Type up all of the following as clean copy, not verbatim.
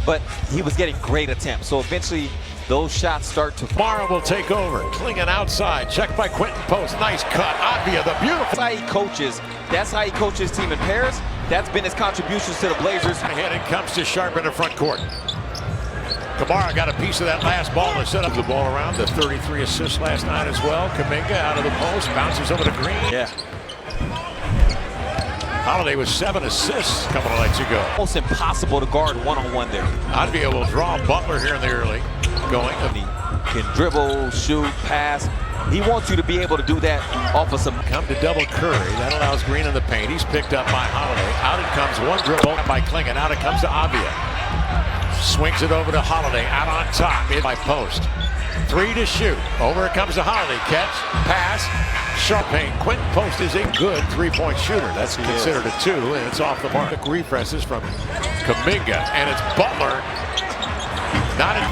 but he was getting great attempts. So eventually, those shots start to. Mara will take over. Klingin outside. Checked by Quentin Post. Nice cut. Avdia, the beautiful. That's how he coaches. That's how he coaches his team in pairs. That's been his contributions to the Blazers. Ahead it comes to Sharp in the front court. Kamara got a piece of that last ball to set up the ball around. The 33 assists last night as well. Kuminga out of the post. Bounces over to Green. Yeah. Holiday with 7 assists a couple of nights ago. Almost impossible to guard one-on-one there. Avdia will draw Butler here in the early going. He can dribble, shoot, pass. He wants you to be able to do that off of some. Come to double Curry. That allows Green in the paint. He's picked up by Holiday. Out it comes. One dribble by Klingin. Out it comes to Avdia. Swings it over to Holiday. Out on top. In by Post. 3 to shoot. Over it comes to Holiday. Catch. Pass. Sharp paint. Quentin Post is a good three-point shooter. That's considered a 2, and it's off the mark. Refreshes from Kuminga, and it's Butler. Not in.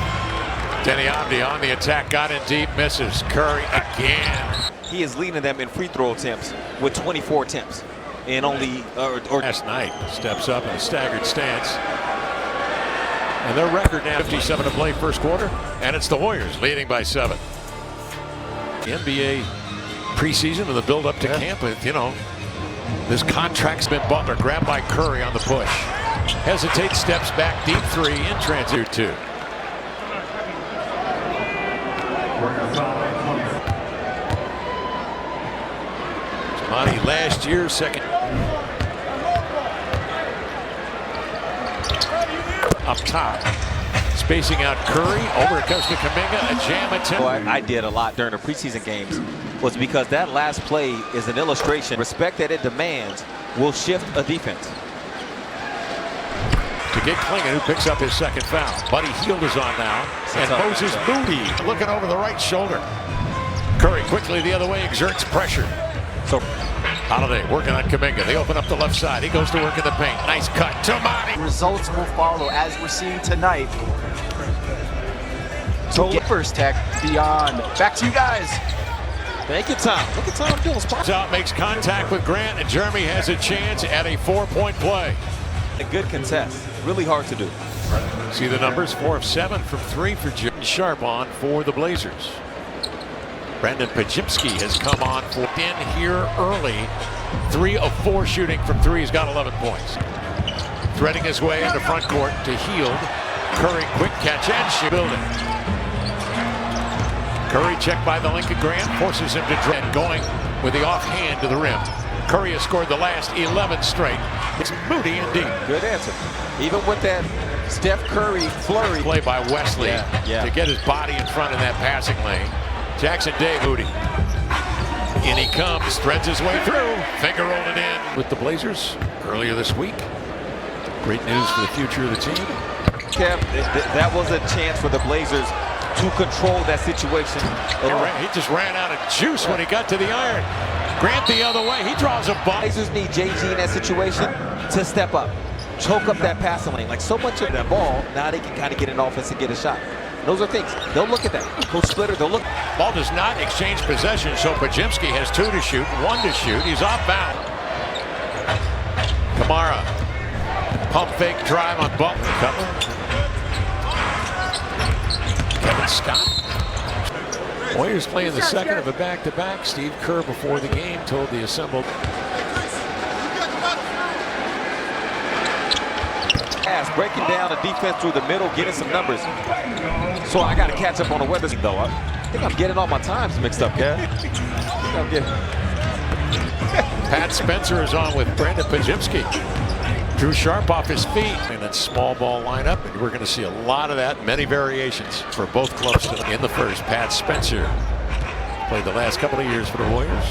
Denny Avdia on the attack. Got in deep. Misses. Curry again. He is leading them in free throw attempts with 24 attempts. And only. Last night steps up in a staggered stance. And their record now 57 to play first quarter. And it's the Warriors leading by 7. The NBA preseason and the build up to camp, you know, this contract's been Butler grabbed by Curry on the push. Hesitates, steps back, deep 3 in transit 2. Monty last year, second. Up top. Spacing out Curry. Over it comes to Kuminga. A jam attempt. I did a lot during the preseason games was because that last play is an illustration. Respect that it demands will shift a defense. To get Klingin, who picks up his second foul. Buddy Hield is on now. And Moses Moody looking over the right shoulder. Curry quickly the other way, exerts pressure. So Holiday working on Kuminga. They open up the left side. He goes to work in the paint. Nice cut. Tomani. Results will follow as we're seeing tonight. So Gippers Tech beyond. Back to you guys. Thank you, Tom. Look at Tom doing spot. Out, makes contact with Grant, and Jeremy has a chance at a 4-point play. A good contest. Really hard to do. See the numbers, 4 of 7 from 3 for Jim Sharp on for the Blazers. Brandon Pajimski has come on for in here early. 3 of 4 shooting from 3. He's got 11 points. Threading his way into front court to Hield. Curry, quick catch and shoot. Building. Curry checked by the Lincoln Grant, forces him to dread, going with the offhand to the rim. Curry has scored the last 11 straight. It's Moody indeed. Good answer. Even with that Steph Curry flurry. Play by Wesley to get his body in front in that passing lane. Jackson Day, Moody. In he comes, threads his way through. Finger rolled it in with the Blazers earlier this week. Great news for the future of the team. Kev, that was a chance for the Blazers to control that situation. He just ran out of juice when he got to the iron. Grant the other way. He draws a ball. Blazers need JG in that situation to step up. Choke up that passing lane. Like so much of that ball, now they can kind of get an offense and get a shot. Those are things. They'll look at that. Coach Splitter, they'll look. Ball does not exchange possession, so Pajimski has 2 to shoot, 1 to shoot. He's off bound. Kamara. Pump fake drive on Butler. Kevin Scott. Warriors playing the second of a back-to-back. Steve Kerr before the game told the assembled. Breaking down the defense through the middle, getting some numbers. So I got to catch up on the weather though. I think I'm getting all my times mixed up, yeah. Pat Spencer is on with Brandon Pajimski. Drew Sharp off his feet in that small ball lineup, and we're going to see a lot of that, many variations for both clubs in the first. Pat Spencer played the last couple of years for the Warriors.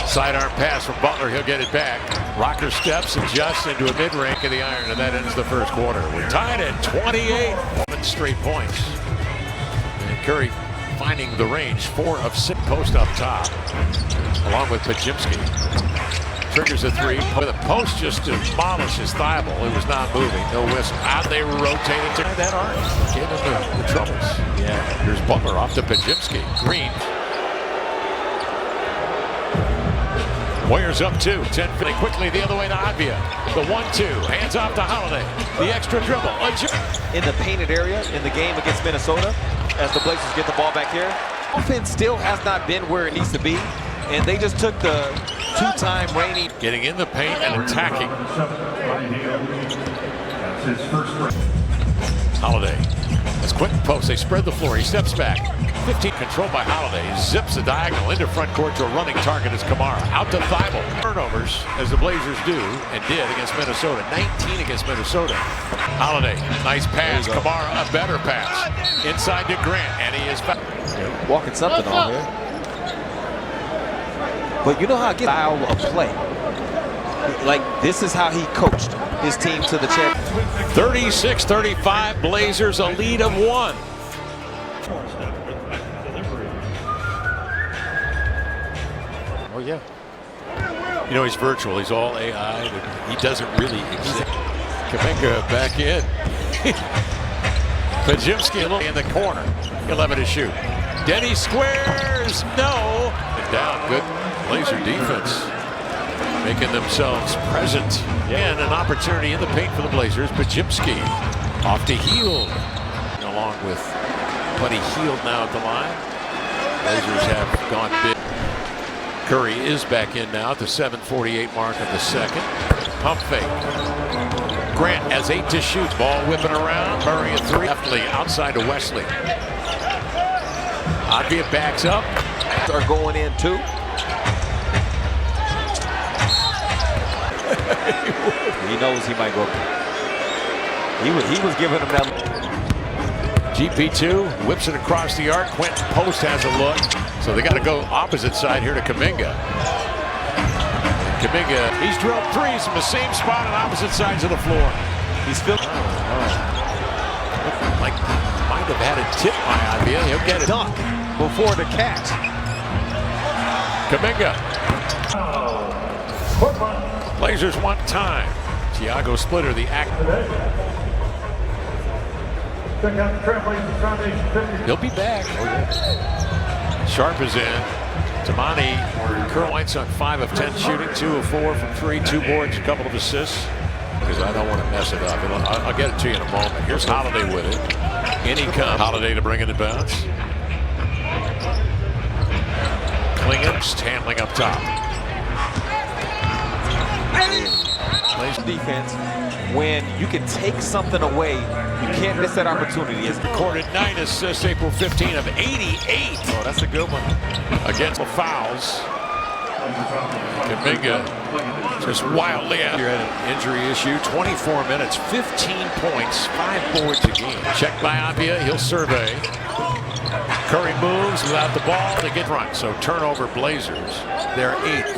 Sidearm pass from Butler, he'll get it back. Rocker steps, adjusts into a mid-rank of the iron, and that ends the first quarter. We're tied at 28. 7 straight points. And Curry finding the range, 4 of 6 post up top, along with Pajimski. Triggers a 3, with a post just demolishes Thibault. It was not moving, no whistle. Out they rotated to that arm. Gave him the troubles. Yeah. Here's Butler off to Pajimski. Green. Warriors up 2. 10 quickly the other way to Avia. The 1-2. Hands off to Holiday. The extra dribble. In the painted area in the game against Minnesota, as the Blazers get the ball back here, offense still has not been where it needs to be, and they just took the two-time reigning. Getting in the paint and attacking. Holiday. As Quentin posts, they spread the floor. He steps back. 15 controlled by Holiday. He zips the diagonal into front court to a running target as Kamara. Out to Thibault. Turnovers, as the Blazers do and did against Minnesota. 19 against Minnesota. Holiday. Nice pass. Kamara, a better pass. Inside to Grant, and he is back. Walking something on here. But you know how I get style of play. Like, this is how he coached his team to the championship. 36-35, Blazers, a lead of 1. Oh, yeah. You know, he's virtual. He's all AI. He doesn't really exist. Kuminga back in. Pajimski in the corner. He'll have it to shoot. Denny squares. No. And down. Good Blazer defense. Making themselves present. And an opportunity in the paint for the Blazers. Pajimski off to Hield. Along with Buddy Hield now at the line. Blazers have gone big. Curry is back in now at the 7:48 mark of the second. Pump fake. Grant has 8 to shoot. Ball whipping around. Murray at 3. Leftly outside to Wesley. Avia backs up. Are going in too. He knows he might go. He was giving him that. GP2 whips it across the arc. Quentin Post has a look. So they got to go opposite side here to Kuminga. Kuminga, he's drilled threes from the same spot on opposite sides of the floor. He's filled. Like might have had a tip by Avia. He'll get it. Dunk before the catch. Kuminga. Blazers one time. Thiago Splitter, the act. He'll be back. Oh, yeah. Sharp is in. Tamani Curlites on 5 of 10 shooting, 2 of 4 from 3, 2 boards, a couple of assists. Because I don't want to mess it up. I'll get it to you in a moment. Here's Holiday with it. In he comes. Holiday to bring it to bounce. Klingons handling up top. Defense, when you can take something away, you can't miss that opportunity. It's recorded 9 assists, April 15 of 88. Oh, that's a good one. Against the fouls. Kuminga just wildly out. You're at an injury issue. 24 minutes, 15 points, 5 boards a game. Checked by Avia, he'll survey. Curry moves without the ball to get front. So turnover Blazers. They're 8th.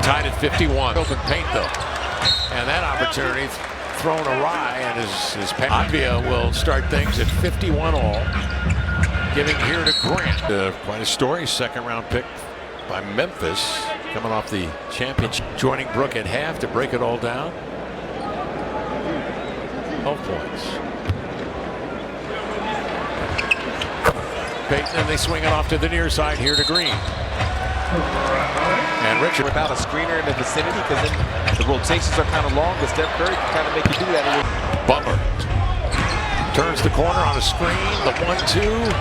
Tied at 51. Open paint though. And that opportunity thrown awry, and his Avia will start things at 51 all. Giving here to Grant. Quite a story. 2nd round pick by Memphis. Coming off the championship. Joining Brook at half to break it all down. 12 points. Payton, and they swing it off to the near side here to Green. And Richard without a screener in the vicinity, because then the rotations are kind of long, but Steph Curry can kind of make you do that. Butler turns the corner on a screen. The 1-2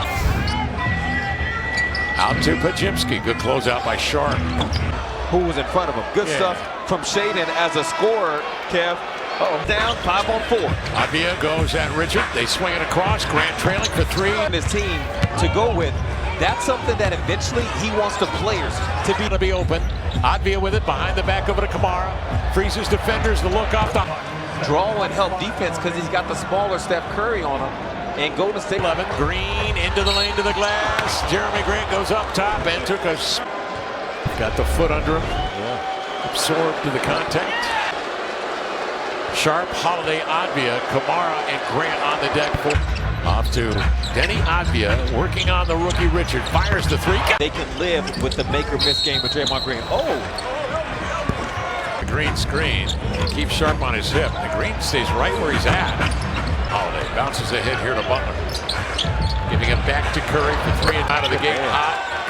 out to Pajimski. Good closeout by Sharp. Who was in front of him? Good stuff from Shaden as a scorer. Kev. Down 5 on 4. Avia goes at Richard. They swing it across. Grant trailing for 3. And his team to go with. That's something that eventually he wants the players to be open. Avia with it behind the back over to Kamara. Freezes defenders. The look off the draw and help defense because he's got the smaller Steph Curry on him. And Golden State 11. Green into the lane to the glass. Jeremy Grant goes up top and took a. Got the foot under him. Absorbed to the contact. Sharp, Holiday, Avia, Kamara, and Grant on the deck. Off to Denny Avia, working on the rookie Richard. Fires the 3. They can live with the make or miss game with Draymond Green. The Green screen. He keeps Sharp on his hip. The Green stays right where he's at. Holiday bounces ahead here to Butler. Giving it back to Curry for three and out of the gate.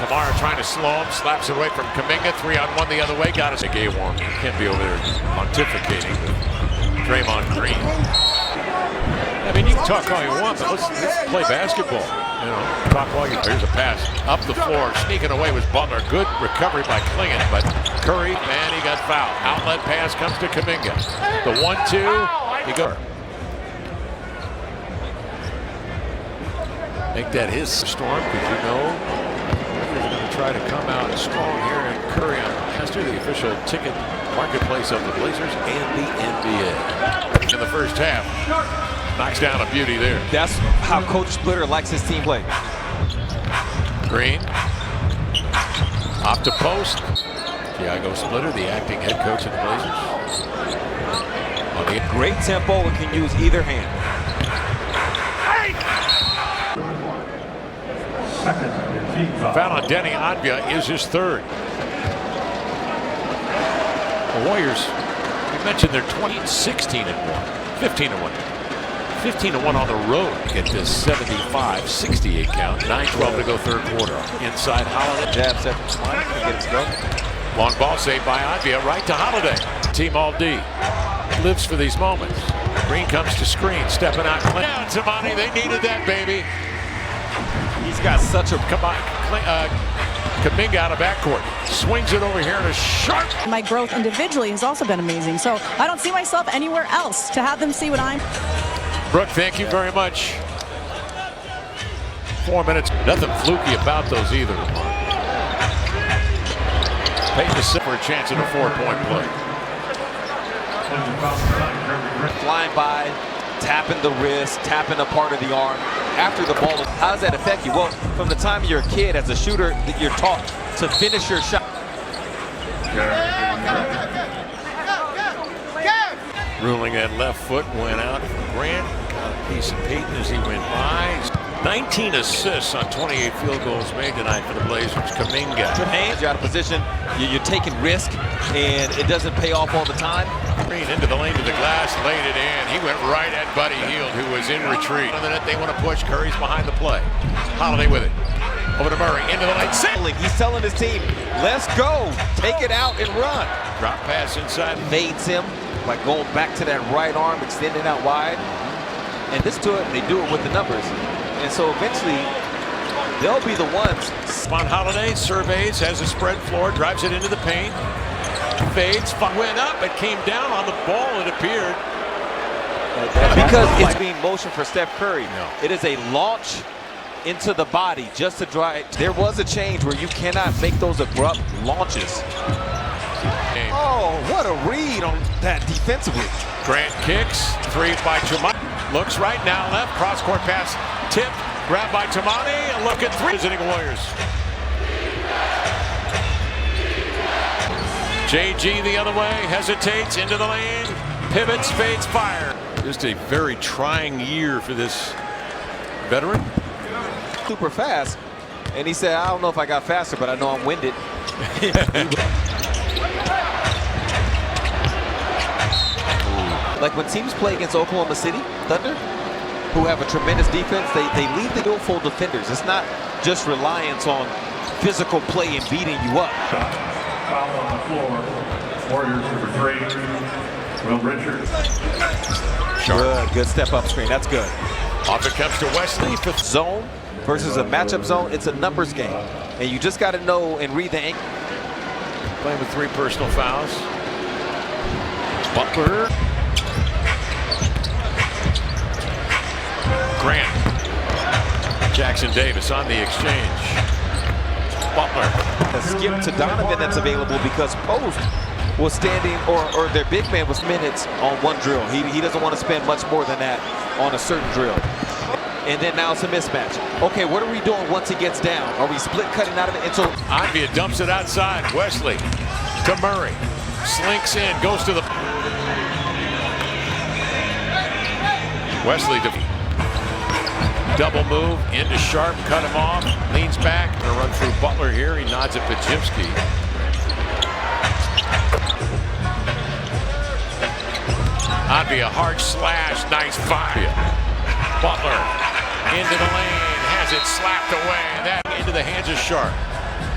Kamara trying to slow him, slaps it away from Kuminga. 3-on-1 the other way. Got us a game one. You can't be over there pontificating with Draymond Green. I mean, you can talk all you want, but let's play basketball. You know, talk all you. Here's a pass up the floor, sneaking away was Butler. Good recovery by Klingon, but Curry, man, he got fouled. Outlet pass comes to Kuminga. The 1-2, he goes. Make that his storm, because you know he's going to try to come out strong here. And Curry on Hester, the official ticket marketplace of the Blazers and the NBA. In the first half, knocks down a beauty there. That's how Coach Splitter likes his team play. Green, off to post. Thiago Splitter, the acting head coach of the Blazers. Great tempo and can use either hand. Foul on Denny Advia is his third. The Warriors, we mentioned they're 16-1, 15-1. 15-1 on the road to get this 75-68 count. 9:12 to go third quarter. Inside Holiday. Jab set from Smart to get it going. Long ball saved by Advia, right to Holiday. Team all D lives for these moments. Green comes to screen, stepping out. Down Tamani, they needed that, baby. He's got such a Kuminga out of backcourt. Swings it over here in a sharp. My growth individually has also been amazing. So I don't see myself anywhere else. To have them see what I'm. Brooke, thank you very much. 4 minutes. Nothing fluky about those either. Peyton to for a chance at a 4-point play. flying by, tapping the wrist, tapping a part of the arm after the ball. How does that affect you? Well, from the time you're a kid as a shooter, you're taught to finish your shot. Ruling that left foot went out from Grant. Got a piece of Peyton as he went by. 19 assists on 28 field goals made tonight for the Blazers. Kuminga. You're out of position, you're taking risk, and it doesn't pay off all the time. Green into the lane to the glass, laid it in. He went right at Buddy Hield, who was in retreat. On the net, they want to push. Curry's behind the play. Holiday with it. Over to Murray, into the lane. He's telling his team, let's go. Take it out and run. Drop pass inside. Fades him by going back to that right arm, extending out wide. And this to it, they do it with the numbers. And so eventually, they'll be the ones. On Holiday, surveys, has a spread floor, drives it into the paint. Fades, went up, it came down on the ball, it appeared. Because it's being motion for Steph Curry. No. It is a launch into the body just to drive. There was a change where you cannot make those abrupt launches. Oh, what a read on that defensively. Grant kicks, three by Tamani. Looks right now, left, cross-court pass, tip, grab by Tamani, and look at three. Visiting Warriors. JG the other way, hesitates, into the lane, pivots, fades, fire. Just a very trying year for this veteran. Super fast. And he said, I don't know if I got faster, but I know I'm winded. Like when teams play against Oklahoma City Thunder, who have a tremendous defense, they leave the full defenders. It's not just reliance on physical play and beating you up. Foul on the floor. Warriors number 3, Will Richards. Good step up screen. That's good. Off it comes to Wesley. Zone versus a matchup zone, it's a numbers game. And you just got to know and read the angle. Playing with 3 personal fouls. Butler. Grant. Jackson Davis on the exchange. Butler. A skip to Donovan that's available because Post was standing, or their big man was minutes on one drill. He doesn't want to spend much more than that on a certain drill. And then now it's a mismatch. Okay, what are we doing once he gets down? Are we split cutting out of it? And so Advia dumps it outside. Wesley to Murray. Slinks in, goes to the... Wesley to... Double move into Sharp, cut him off, leans back, gonna run through Butler here. He nods at Pajimski. Advia, hard slash, nice fire. Butler into the lane, has it slapped away, and that into the hands of Sharp.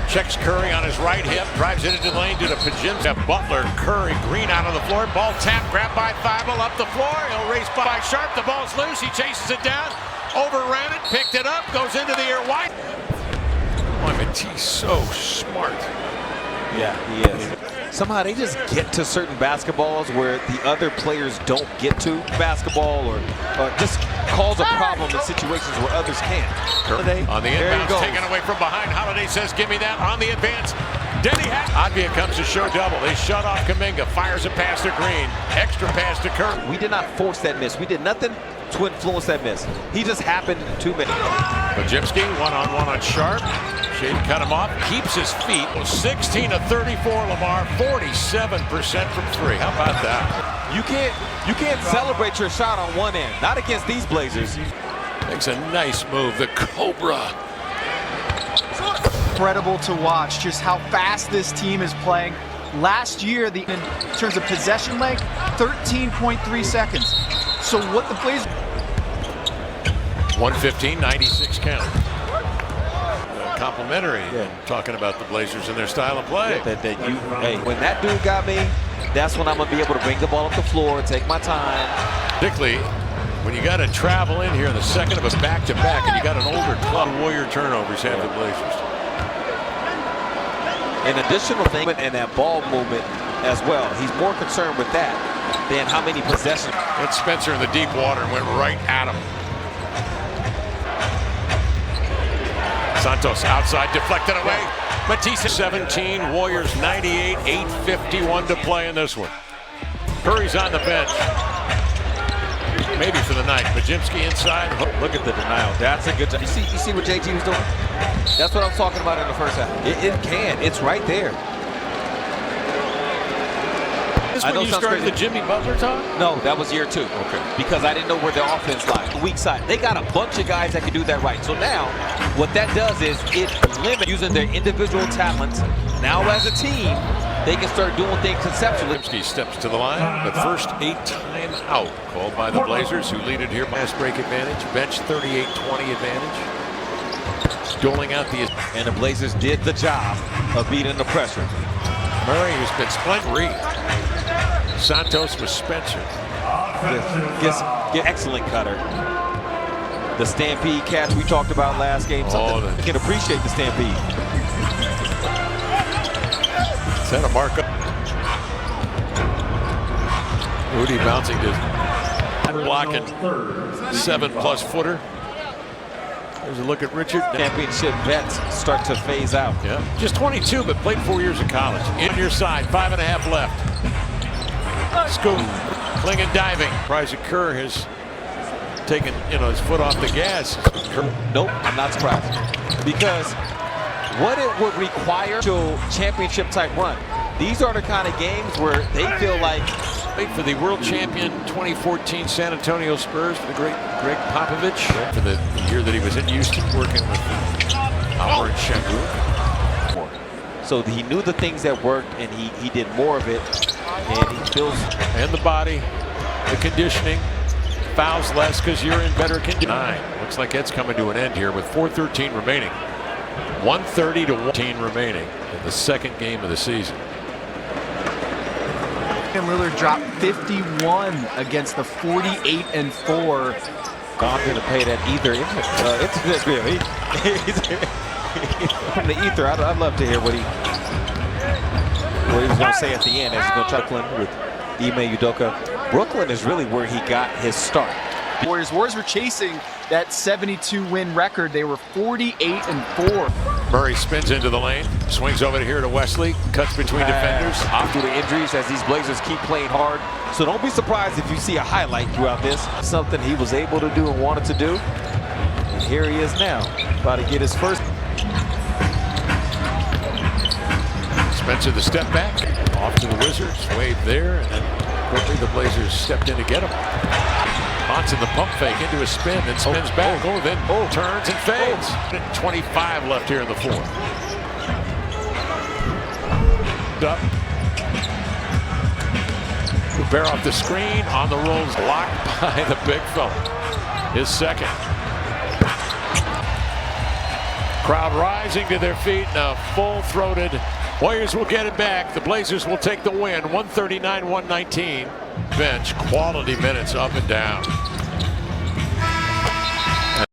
Checks Curry on his right hip, drives it into the lane to the Pajimski. Butler, Curry, Green out on the floor, ball tapped, grabbed by Thibault up the floor. He'll race by Sharp, the ball's loose, he chases it down, overran it, picked it up, goes into the air wide. He's so smart. Yeah, he is. Somehow they just get to certain basketballs where the other players don't get to basketball, or just cause a problem in situations where others can't. Holiday, on the inbounds, taken away from behind. Holiday says, give me that. On the advance, Denny Advia comes to show double. They shut off Kuminga, fires a pass to Green. Extra pass to Curry. We did not force that miss. We did nothing to influence that miss. He just happened to miss. Pajimski, one-on-one on Sharp. Shade cut him off, keeps his feet. 16 of 34, Lamar, 47% from three. How about that? You can't celebrate your shot on one end. Not against these Blazers. Makes a nice move, the Cobra. Incredible to watch just how fast this team is playing. Last year, in terms of possession length, 13.3 seconds. So what the Blazers... 115, 96 count. Complimentary, talking about the Blazers and their style of play. Hey, when that dude got me, that's when I'm going to be able to bring the ball up the floor, take my time. Particularly when you got to travel in here in the second of a back-to-back and you got an older club. Warrior turnovers have the Blazers. An additional thing, and that ball movement as well. He's more concerned with that than how many possessions. And Spencer in the deep water and went right at him. Santos outside, deflected away. Matisse 17, Warriors 98, 8:51 to play in this one. Curry's on the bench. Maybe for the night. Pajimski inside. Look at the denial. That's a good job. You see what JT was doing? That's what I'm talking about in the first half. It can. It's right there. This when you started the Jimmy Butler talk? No, that was year 2. Okay. Because I didn't know where the offense lied. The weak side. They got a bunch of guys that can do that right. So now, what that does is it limits using their individual talents. Now as a team, they can start doing things conceptually. He steps to the line. The first 8-time out called by the Blazers, who lead it here. Fast break advantage. Bench 38-20 advantage. Doling out the... And the Blazers did the job of beating the pressure. Murray, who's been splendid. Santos with Spencer. Excellent cutter. The Stampede catch we talked about last game. You can appreciate the Stampede. Is that a markup? Rudy bouncing to blocking 7+ footer. There's a look at Richard. Championship vets start to phase out. Yeah, just 22, but played 4 years of college. In your side, 5.5 left. Scoop, clinging, diving. Surprised Kerr has taken, his foot off the gas. Nope, I'm not surprised. Because what it would require to championship type run. These are the kind of games where they feel like for the world champion 2014 San Antonio Spurs, for the great Greg Popovich, for the year that he was in Houston working with Howard Shengu. So he knew the things that worked, and he did more of it. And he feels, and the body, the conditioning, fouls less because you're in better condition. 9. Looks like it's coming to an end here with 4:13 remaining. 1:30 to 1:15 remaining in the second game of the season. And Lillard dropped 51 against the 48-4. Gone to pay that ether. From the ether, I'd love to hear what he was going to say at the end as he's going to chuckling with Ime Udoka. Brooklyn is really where he got his start. Warriors were chasing that 72-win record. They were 48-4. Murray spins into the lane, swings over here to Wesley, cuts between defenders. Off due to injuries as these Blazers keep playing hard. So don't be surprised if you see a highlight throughout this. Something he was able to do and wanted to do. And here he is now, about to get his first. Spencer the step back, off to the Wizards, wave there, and then quickly the Blazers stepped in to get him. Ponson the pump fake into a spin, then spins back, then turns and fades. 25 left here in the fourth. Up. Bear off the screen, on the rolls, blocked by the big fella. his second. Crowd rising to their feet now, full-throated. Warriors will get it back. The Blazers will take the win, 139-119. Bench, quality minutes up and down.